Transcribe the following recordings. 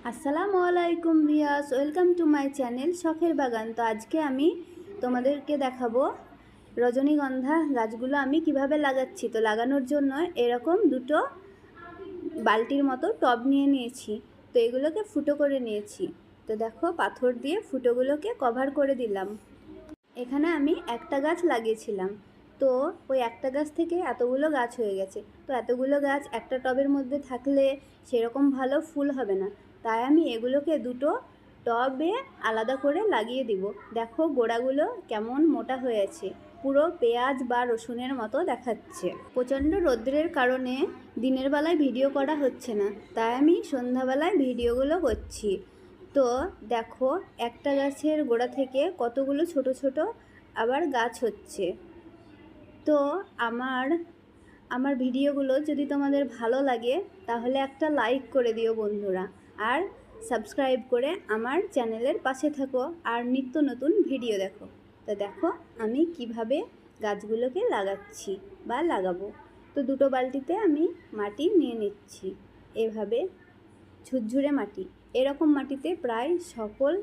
আসসালামু আলাইকুম viewers, welcome to my channel শখের বাগান। তো আজকে আমি তোমাদেরকে দেখাবো রজনীগন্ধা গাছগুলো আমি কিভাবে লাগাচ্ছি। তো লাগানোর জন্য এরকম দুটো বালতির মতো টব নিয়ে নিয়েছি। তো এগুলোকে ফুটো করে নিয়েছি। তো দেখো, পাথর দিয়ে ফুটোগুলোকে কভার করে দিলাম। এখানে আমি একটা গাছ লাগিয়েছিলাম, তো ওই একটা গাছ থেকে এতগুলো গাছ হয়ে গেছে। তো এতগুলো গাছ একটা টবের মধ্যে থাকলে সেরকম ভালো ফুল হবে না, তাই আমি এগুলোকে দুটো টবে আলাদা করে লাগিয়ে দিব। দেখো গোড়াগুলো কেমন মোটা হয়েছে, পুরো পেঁয়াজ বা রসুনের মতো দেখাচ্ছে। প্রচণ্ড রৌদ্রের কারণে দিনের বেলায় ভিডিও করা হচ্ছে না, তাই আমি সন্ধ্যাবেলায় ভিডিওগুলো করছি। তো দেখো, একটা গাছের গোড়া থেকে কতগুলো ছোট ছোট আবার গাছ হচ্ছে। তো আমার ভিডিওগুলো যদি তোমাদের ভালো লাগে তাহলে একটা লাইক করে দিও বন্ধুরা, আর সাবস্ক্রাইব করে আমার চ্যানেলের পাশে থাকো আর নিত্য নতুন ভিডিও দেখো। তো দেখো আমি কিভাবে গাছগুলোকে লাগাচ্ছি বা লাগাবো। তো দুটো বালতিতে আমি মাটি নিয়ে নিচ্ছি, এভাবে ঝুরঝুরে মাটি। এরকম মাটিতে প্রায় সকল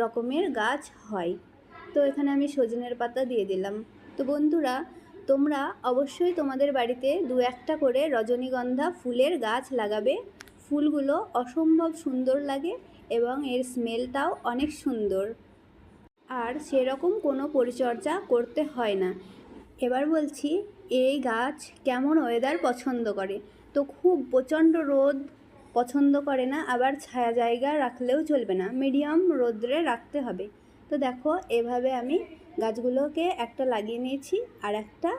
রকমের গাছ হয়। তো এখানে আমি সজনের পাতা দিয়ে দিলাম। তো বন্ধুরা, তোমরা অবশ্যই তোমাদের বাড়িতে দু একটা করে রজনীগন্ধা ফুলের গাছ লাগাবে। ফুলগুলো অসম্ভব সুন্দর লাগে এবং এর স্মেলটাও অনেক সুন্দর, আর সেরকম কোনো পরিচর্যা করতে হয় না। এবার বলছি, এই গাছ কেমন ওয়েদার পছন্দ করে। তো খুব প্রচণ্ড রোদ পছন্দ করে না, আবার ছায়া জায়গা রাখলেও চলবে না, মিডিয়াম রোদ্রে রাখতে হবে। তো দেখো, এভাবে আমি গাছগুলোকে একটা লাগিয়ে নিয়েছি আর একটা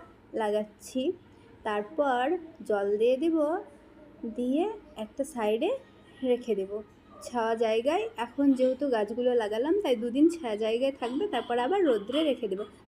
লাগাচ্ছি। তারপর জল দিয়ে দেব, দিয়ে একটা সাইডে রেখে দেব ছায়া জায়গায়। এখন যেহেতু গাছগুলো লাগালাম তাই দুদিন ছায়া জায়গায় থাকবে, তারপর আবার রোদ্রে রেখে দেব।